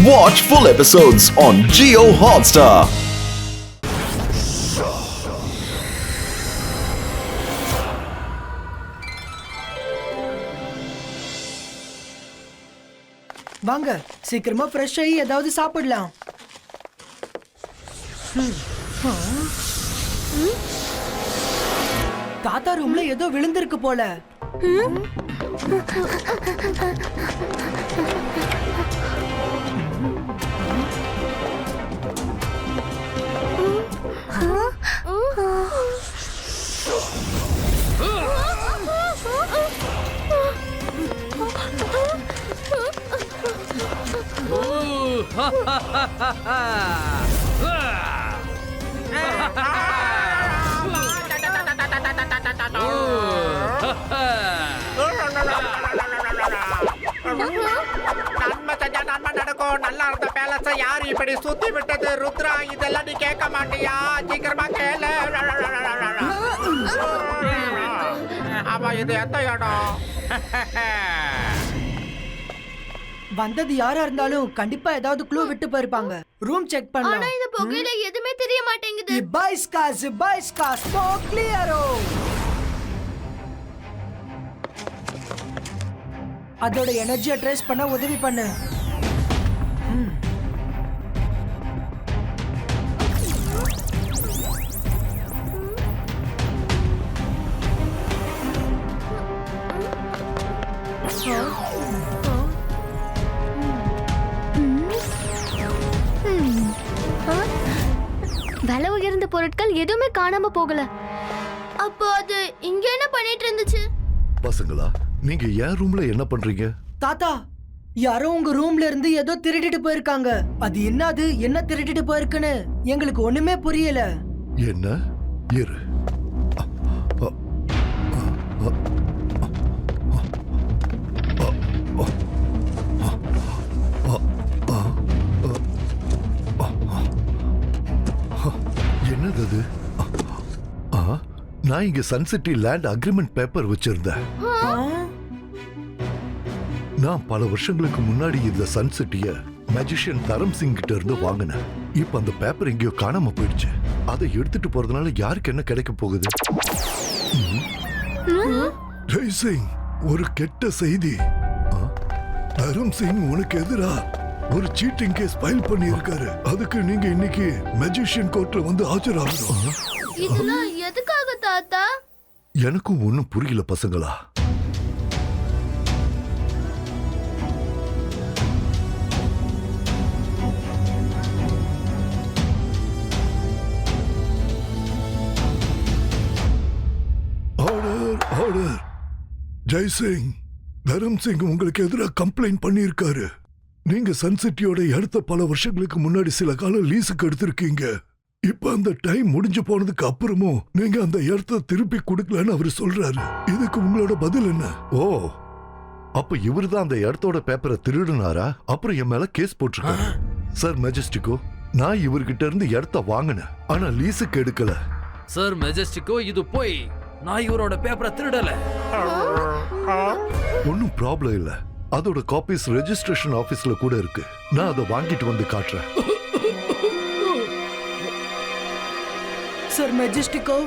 Watch full episodes on Jio Hotstar. வாங்க சீக்கிரமா fresh ஆகி ஏதாவது சாப்பிடலாம். தாத்தா ரூம்ல ஏதோ விழுந்திருக்கு போல. நன்மை நடக்கும். நல்லா இருந்த பேலஸ யாரு இப்படி சுத்தி விட்டது? ருத்ரா, இதெல்லாம் நீ கேட்க மாட்டியா? சீக்கிரமா கேளு. ஆமா, இது எந்த இடம்? வந்தது யாரா இருந்தாலும் கண்டிப்பா ஏதாவது க்ளூ விட்டு போயிருப்பாங்க. ரூம் செக் பண்ணலாம். ஆனா இந்த புகையில எதுவுமே தெரிய மாட்டேங்குது. Zibaiska, smoke clearo. அதோட எனர்ஜியை ட்ரேஸ் பண்ண உதவி பண்ணு. விலை உயர்ந்த பொருட்கள் எதுவுமே காணாம போகல. அப்போ அது இங்க என்ன பண்ணிட்டு இருந்துச்சு? பசங்களா, நீங்க என் ரூம்ல என்ன பண்றீங்க? தாத்தா, யாரோ உங்க ரூம்ல இருந்து ஏதோ திருடிட்டு போயிருக்காங்க. அது என்னது, என்ன திருடிட்டு போயிருக்குன்னு எங்களுக்கு ஒண்ணுமே புரியல. என்ன? இரு. என்னது அது? நான் இங்க சன்சிட்டி லேண்ட் அக்ரிமெண்ட் பேப்பர் வச்சிருந்தேன். நான் பல வருஷங்களுக்கு முன்னாடி இந்த சன்சிட்டிய மேஜிஷியன் தரம் சிங் கிட்ட இருந்து வாங்கினேன். இப்ப அந்த பேப்பர் எங்கேயோ காணாம போயிடுச்சு. அதை எடுத்துட்டு போறதுனால யாருக்கு என்ன கிடைக்க போகுது? ஜெய் சிங், ஒரு கெட்ட செய்தி. தரம் சிங் உனக்கு எதிரா ஒரு சீட்டிங் கேஸ் ஃபைல் பண்ணி இருக்காரு. அதுக்கு நீங்க இன்னைக்கு மேஜிஷியன் கோர்ட்ல வந்து ஆஜராகணும். இதெல்லாம் எதுக்காக தாத்தா? எனக்கும் ஒண்ணும் புரியல பசங்களா. Order, order. ஜெய் சிங், தரம் சிங் உங்களுக்கு எதிராக கம்ப்ளைண்ட் பண்ணி இருக்காரு. நீங்க சன்சிட்டியோட இடத்த பல வருஷங்களுக்கு முன்னாடி சில காலம் லீஸுக்கு எடுத்திருக்கீங்க. இப்ப அந்த டைம் முடிஞ்சு போனதுக்கு அப்புறமும் நீங்க அந்த இடத்த திருப்பி கொடுக்கலன்னு அவரு சொல்றாரு. இதுக்கு உங்களோட பதில் என்ன? ஓ, அப்ப இவருதான் அந்த இடத்தோட பேப்பரை திருடுனாரா? அப்புறம் என் மேல கேஸ் போட்டிருக்காரு. சார் மெஜஸ்டிகோ, நான் இவர்கிட்ட இருந்து இடத்த வாங்கினேன், ஆனா லீஸுக்கு எடுக்கல. சார் மெஜஸ்டிகோ, இது போய் நான் இவரோட பேப்பரை திருடல. ஒன்னும் ப்ராப்ளம் இல்ல. அதோட காப்பீஸ் ரெஜிஸ்ட்ரேஷன் ஆபீஸ்ல கூட இருக்கு. நான் அதை வாங்கிட்டு வந்து காட்டுறேன். சார் மெஜஸ்டிகோ,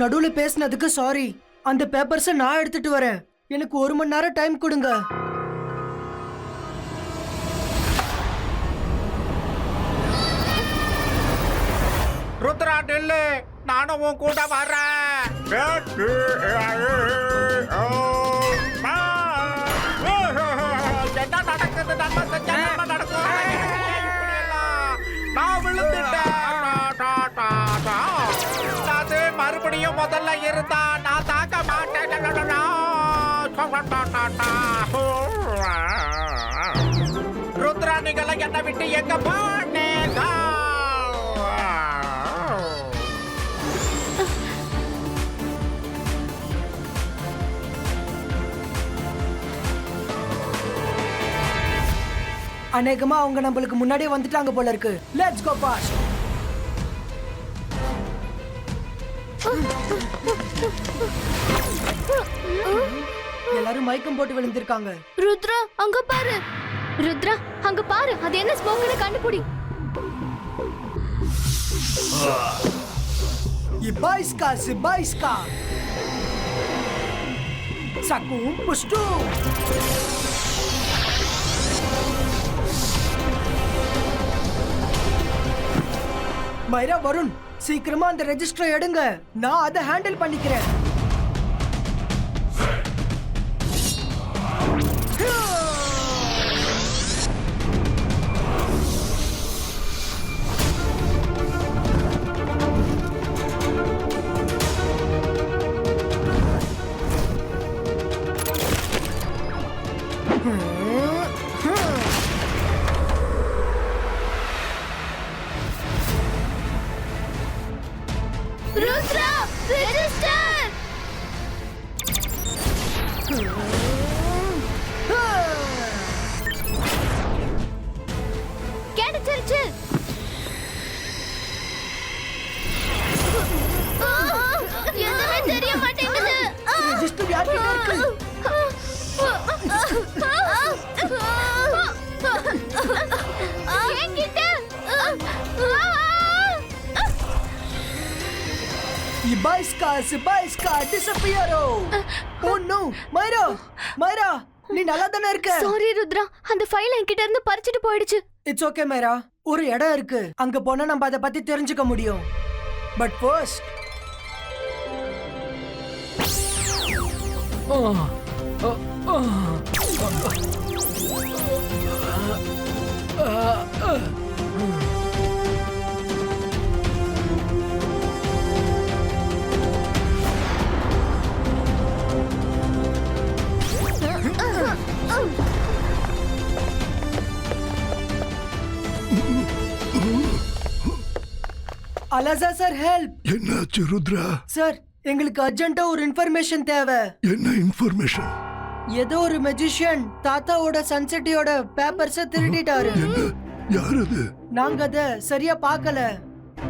நடுவுல பேசினதுக்கு சாரி. அந்த பேப்பர்ஸை நான் எடுத்துட்டு வரேன். எனக்கு 1 மணி நேரம் டைம் கொடுங்க. ருத்ரா, நில்லு. நானும் உன் கூட வரேன். என்ன நடக்குது? நம்ம செஞ்ச நன்மை நடக்கும். நான் விழுந்துட்டேன். அது மறுபடியும் முதல்ல இருந்தா நான் தாக்க மாட்டேன். ருத்ரா, நீங்கள என்னை விட்டு எங்க போனீங்க? அநேகமா அவங்க நம்மளுக்கு முன்னாடியே வந்துட்டாங்க போல இருக்கு. Let's go fast. எல்லாரும் மயக்கம் போட்டு விழுந்திருக்காங்க. ருத்ரா, அங்க பாரு. ருத்ரா அங்க பாரு, அது என்ன ஸ்மோக்னு கண்டுபிடி. Ibaiska, Sibaiska. Sakum pustu. மைரா, Varun, சீக்கிரமா அந்த ரெஜிஸ்டரை எடுங்க. நான் அதை ஹேண்டில் பண்ணிக்கிறேன். ருத்ரா, ரெஜிஸ்டர். கிடைச்சிருச்சு. எதுவுமே தெரிய மாட்டேங்குது. ரெஜிஸ்டர் யார்கிட்ட இருக்கு? என்கிட்ட. Ibaiska, Sibaiska, disappearo. Oh no, மைரா, மைரா, நீ நல்லா தானே இருக்க? சாரி ருத்ரா, அந்த ஃபைல் என்கிட்ட இருந்து பறிச்சிட்டு போயிடுச்சு. இட்ஸ் ஓகே மைரா, ஒரு இடம் இருக்கு, அங்க போனா நம்ம அதை பத்தி தெரிஞ்சுக்க முடியும். பட் ஃபர்ஸ்ட் அலசா சார், ஹெல்ப் என்னாச்சு ருத்ரா? சார். எங்களுக்கு அர்ஜென்ட்டா ஒரு இன்ஃபர்மேஷன் தேவை. என்ன இன்ஃபர்மேஷன்? ஏதோ ஒரு மெஜிஷியன் தாத்தாவோட சன்செட்டியோட பேப்பர்ஸ திருடிட்டாரு. என்ன? யார் அது? நாங்க அத சரியா பார்க்கல.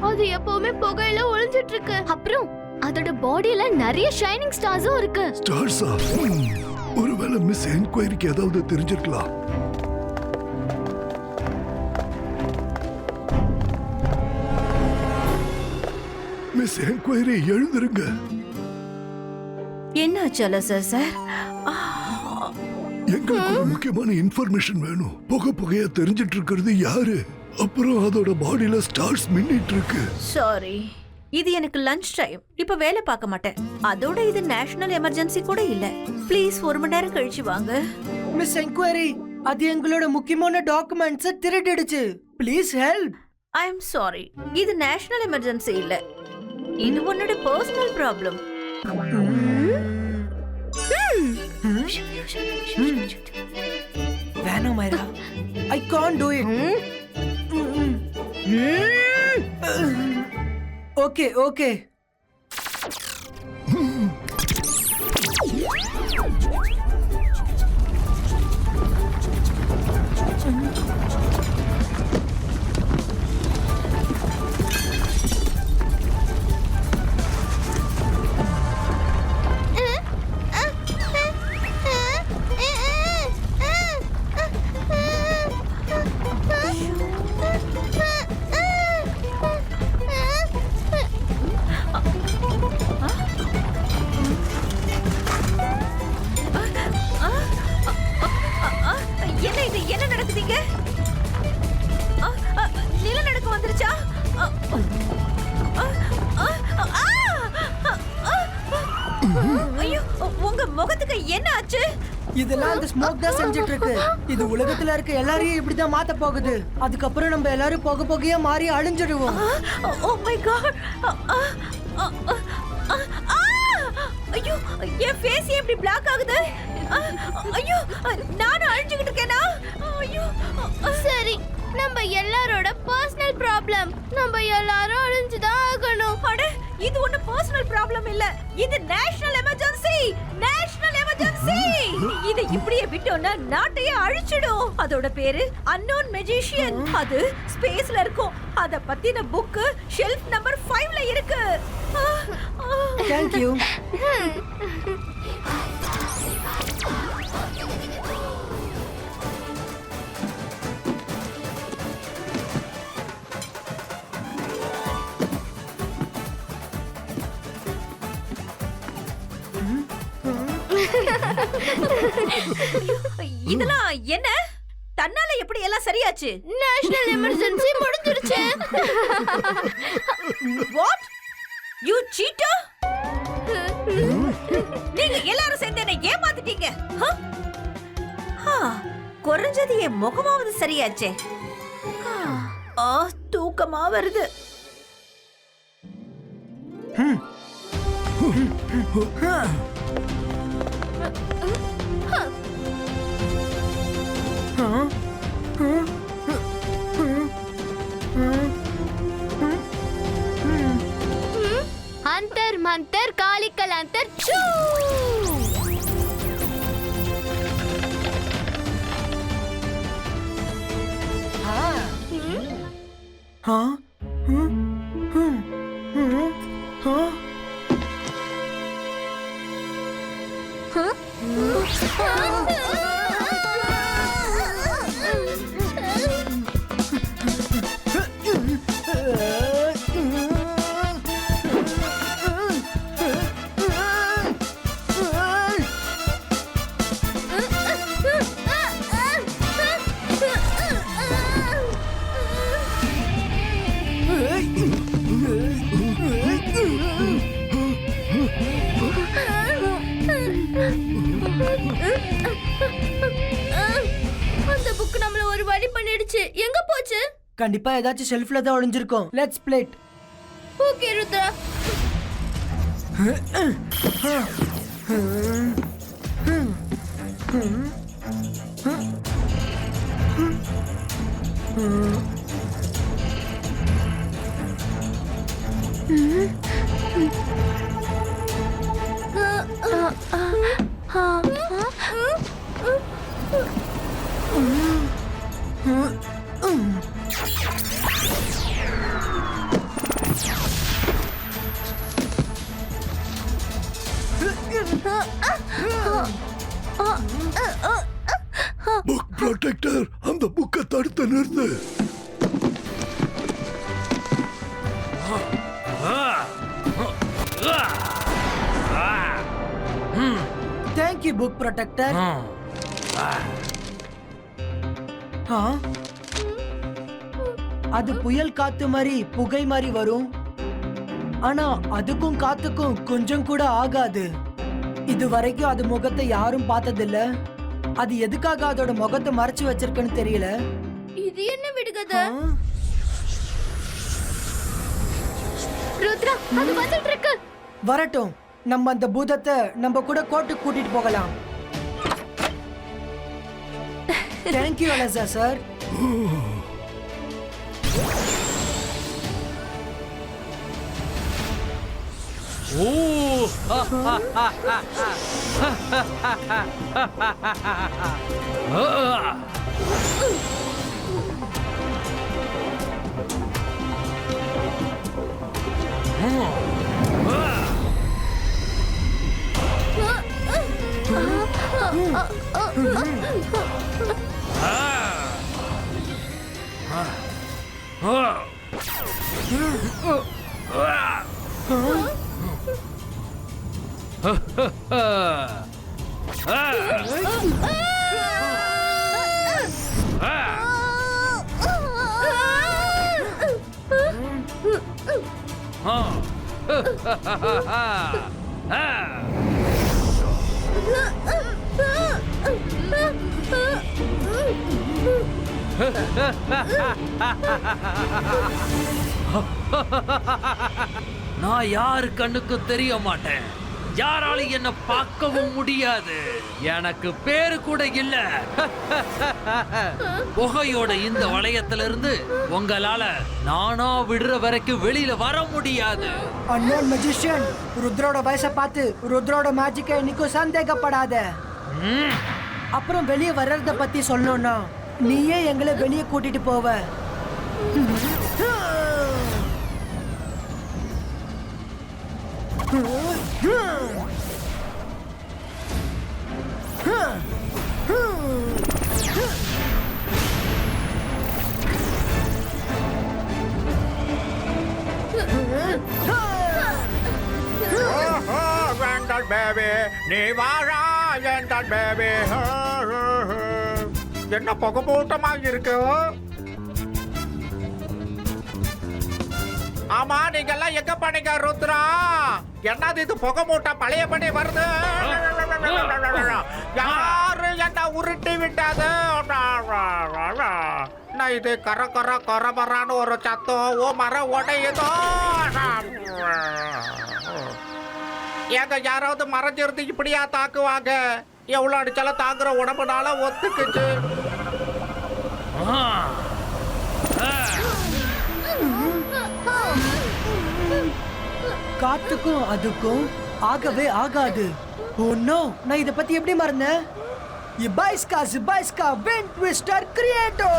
அது எப்பவுமே புகையில ஒளிஞ்சிட்டு இருக்கு. அப்புறம் அதோட பாடியில நிறைய ஷைனிங் ஸ்டார்ஸும் இருக்கு. ஸ்டார்ஸா? ஒருவேளை மிஸ் என்கொயரிக்கு ஏதாவது தெரிஞ்சிருக்கலாம். மிஸ் என்கொயரி, எழுந்திருங்க. என்னாச்சு அலசர் சார்? எங்களுக்கு ஒரு முக்கியமான இன்ஃபர்மேஷன் வேணும். புகையா தெரிஞ்சிட்டு இருக்கிறது யாரு? அப்புறம் அதோட பாடியில ஸ்டார்ஸ் மின்னிட்டு இருக்கு. சாரி, இது எனக்கு லஞ்ச் டைம். இப்ப வேலை பார்க்க மாட்டேன். அதோட இது நேஷனல் எமர்ஜென்சி கூட இல்ல. ப்ளீஸ் ஒரு மணி நேரம் கழிச்சு வாங்க. மிஸ் என்கொயரி, அது எங்களோட முக்கியமான டாக்குமெண்ட்ஸ திருடிடுச்சு. Please help. I am sorry, இது நேஷனல் எமர்ஜென்சி இல்ல. இது உன்னோட பர்சனல் ப்ராப்ளம். வேணாம் Myra, I can't do it. Okay okay. என்ன இது? என்ன நடக்குதுங்க? நிலநடுக்கம் வந்துருச்சா? ஐயோ, உங்க முகத்துக்கு என்ன ஆச்சு? இதெல்லாம் அந்த ஸ்மோக் தான் செஞ்சிட்டு இருக்கு. இது உலகத்துல இருக்க எல்லாரையும் இப்படிதான் மாத்த போகுது. அதுக்கப்புறம் நம்ம எல்லாரும் புகையா மாறி அழிஞ்சிடுவோம். Oh my God! ஐயோ, என் ஃபேஸ் எப்படி பிளாக் ஆகுது? ஐயோ, நானும் அழிஞ்சுக்கிட்டு இருக்கேனா? ஐயோ, சரி, நம்ம எல்லாரோட பர்சனல் ப்ராப்ளம். நம்ம எல்லாரும் அழிஞ்சுதான் ஆகணும். அட, இது ஒண்ணு பர்சனல் ப்ராப்ளம் இல்ல. இது நேஷனல் எமர்ஜென்சி. National emergency. இத இப்படியே விட்டோம்னா நாட்டையே அழிச்சிடும். அதோட பேரு அன்னோன் மெஜிஷியன். அது ஸ்பேஸ்ல இருக்கும். அத பத்தின புக் ஷெல்ஃப் நம்பர் 5ல இருக்கு. Thank you. இதெல்லாம் என்ன? தன்னால எப்படி எல்லாம் சரியாச்சு? நேஷனல் எமர்ஜென்சி முடிஞ்சிருச்சு. வாட்? You seater? நீங்க எல்லாரும் சேர்ந்து என்ன ஏமாத்திட்டீங்க. குறைஞ்சது என் முகமாவது சரியாச்சே. தூக்கமா வருது. अंतर मंतर कालिकल अंतर छू. அந்த புக் நம்மள ஒரு வழி பண்ணிடுச்சு. எங்க போச்சு? கண்டிப்பா ஏதாச்சும் ஷெல்ஃப்ல தான் ஒளிஞ்சிருக்கும். Let's plate. Okay Rudra. Book protector, அந்த புக்கை தடுத்து நிறுத்து. Thank you book protector. அது புயல் காத்து மாதிரி புகை மாதிரி வரும். ஆனா அதுக்கும் காத்துக்கும் கொஞ்சம் கூட ஆகாது. இது வரைக்கும் அது முகத்தை யாரும் பார்த்ததில்ல. அது எதுக்காக அதோட முகத்தை மறைச்சு வச்சிருக்குன்னு தெரியல. இது என்ன விடுகதை? ருத்ரா, அது வந்துட்டு இருக்கு. வரட்டும், நம்ம அந்த பூதத்தை நம்ம கூட கோர்ட்டுக்கு கூட்டிட்டு போகலாம். Thank you அலசா sir. ஓ நான் யாரு கண்ணுக்கு தெரிய மாட்டேன். யாராலும் என்ன பார்க்கவும் முடியாது. எனக்கு பேரு கூட இல்ல. புகையோட இந்த வளையத்திலிருந்து உங்களால நானா விடுற வரைக்கும் வெளியில வர முடியாது. அன்னோன் மேஜிஷியன், ருத்ரோட வயசை பார்த்து ருத்ரோட மேஜிக்கை இன்னைக்கும் சந்தேகப்படாத. அப்புறம் வெளியே வர்றத பத்தி சொல்லணும்னா நீயே எங்களை வெளியே கூட்டிட்டு போவ. வேங்கல் பேபி, நீ வாழா ஏன்டான் பேபி என்ன புகை மூட்டமாக இருக்கு. ஆமா நீங்க எல்லாம் எங்க பண்ணீங்க ருத்ரா? என்னது இது புகை மூட்டை பழையபடி வருது? யாரு என்ன உருட்டி விட்டது? நான் இது கரபரான்னு ஒரு சத்தம். ஓ மரம் உடையுதோ? ஏங்க யாராவது மறைஞ்சிருந்து இப்படியா தாக்குவாங்க? எவ்வளவு அடிச்சாலும் தாக்குற உடம்புனால ஒத்துக்குச்சு. காத்துக்கும் அதுக்கும் ஆகவே ஆகாது. ஓ நோ, நான் இத பத்தி எப்படி மறந்தேன்? Zibaiska Wind Twister Creator.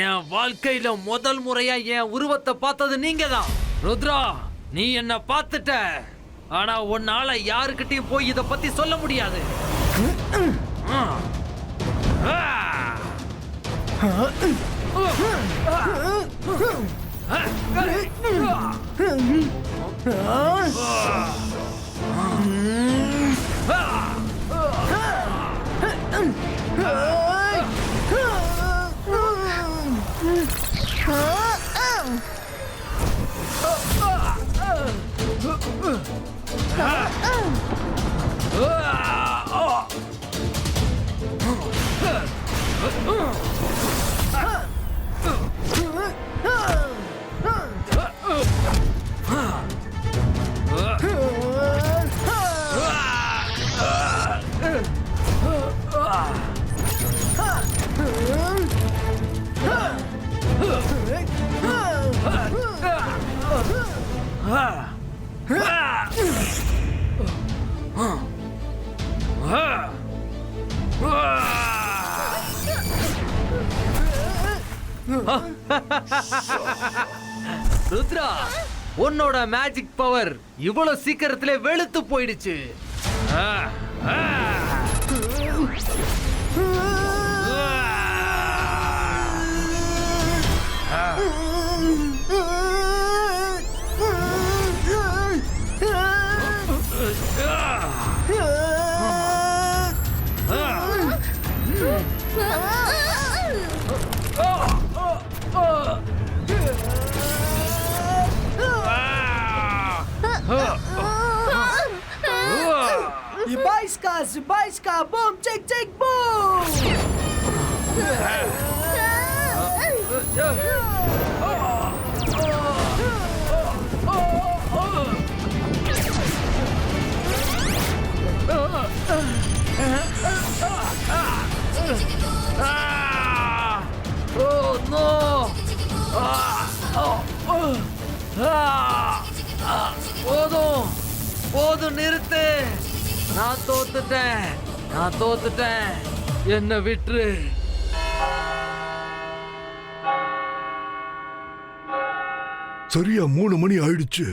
என் வாழ்க்கையில முதல் முறையா என் உருவத்தை பார்த்தது நீங்க தான் ருத்ரா. நீ என்ன பார்த்துட்ட, ஆனா உன்னால யாருக்கிட்டையும் போய் இத பத்தி சொல்ல முடியாது. ருத்ரா, உன்னோட மேஜிக் பவர் இவ்வளவு சீக்கிரத்திலே வெளுத்து போயிடுச்சு. Zibaiska boom check check boom. Oh no. போதும் நிறுத்து. நான் தோத்துட்டேன், என்ன விட்டுரு. சரியா 3 மணி ஆயிடுச்சு.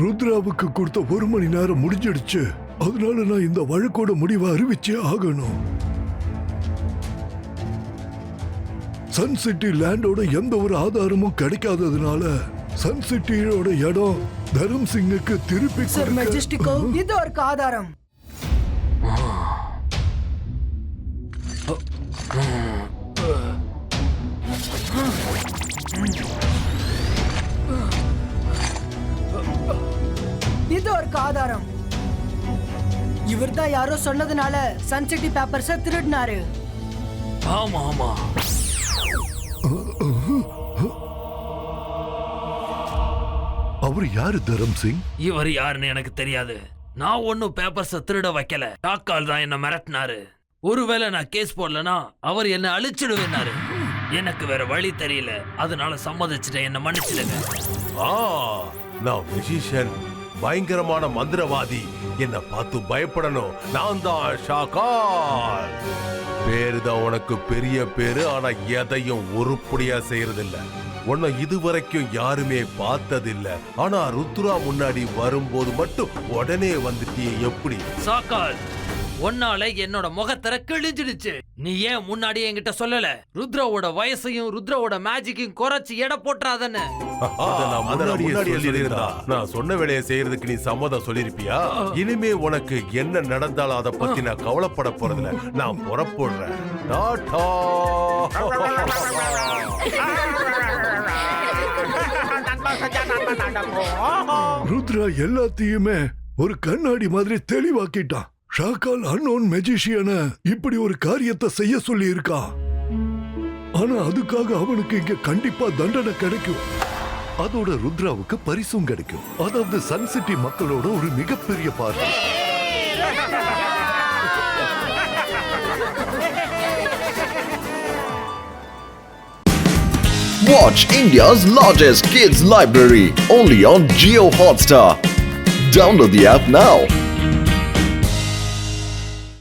ருத்ராவுக்கு கொடுத்த 1 மணி நேரம் முடிஞ்சிடுச்சு. அதனால நான் இந்த வழக்கோட முடிவை அறிவிச்சே ஆகணும். சன் சிட்டி லேண்டோட எந்த ஒரு ஆதாரமும் கிடைக்காததுனால சன் சிட்டியோட இடம் தரம் சிங்குக்கு திருப்பி சார் மெஜஸ்டிகோ, இது ஒரு ஆதாரம். இது ஒரு ஆதாரம். இவர்தான் யாரோ சொன்னதுனால சன் சிட்டி பேப்பர்ஸ திருடினாரு. ஆமா. அவர் யாரு தரம் சிங்? இவர் யாருன்னு எனக்கு தெரியாது. நான் ஒன்னும் பேப்பர்ஸ திருட வைக்கல. டாக்கால் தான் என்ன மிரட்டினாரு. ஒருவேளை நான் கேஸ் போடலனா அவர் என்ன அழிச்சிடுவேன்னாரு. எனக்கு வேற வழி தெரியல, அதனால சம்மதிச்சிட்டேன். என்ன மன்னிச்சிடுங்க. நான் மெஜிஷியன், பயங்கரமான மந்திரவாதி. என்ன பார்த்து பயப்படணும். நான் தான் ஷாக்கால். பேருதான் உனக்கு பெரிய பேரு, ஆனா எதையும் உருப்படியா செய்யறதில்ல. உன்னை இதுவரைக்கும் யாருமே பார்த்ததில்ல. ஆனா ருத்ரா முன்னாடி வரும்போது மட்டும் உடனே வந்துட்டியே, எப்படி? சாக்கால், ஒன்னால என்னோட முகத்தர கிழிஞ்சிடுச்சு. நீ ஏன் முன்னாடியே என்கிட்ட சொல்லல? ருத்ராவோட வயசையும் ருத்ராவோட மேஜிக்கையும் குறைச்சு எடை போட்டுறாதன்னு. அத நான் முன்னாடியே சொல்லியிருந்தா நான் சொன்ன வேலையை செய்யறதுக்கு நீ சம்மதம் சொல்லிருப்பியா? இனிமே உனக்கு என்ன நடந்தாலும் அதை பத்தி நான் கவலைப்பட போறதில்ல. நான் புறப்படுறேன். டாடா. நண்பா செஞ்சா நன்மை நடக்கும். ருத்ரா எல்லாத்தையுமே ஒரு கண்ணாடி மாதிரி தெளிவாக்கிட்டான். ஷாக்கால் அன்னோன் மெஜிஷியனை இப்படி ஒரு காரியத்தை செய்ய சொல்லி இருக்கா. ஆனா அதுக்காக அவனுக்கு இங்க கண்டிப்பா தண்டனை கிடைக்கும். அதோட ருத்ராவுக்கு பரிசும் கிடைக்கும். அதாவது சன் சிட்டி மக்களோட ஒரு மிகப்பெரிய பார்வை. Watch India's largest kids library only on Jio Hotstar. Download the app now.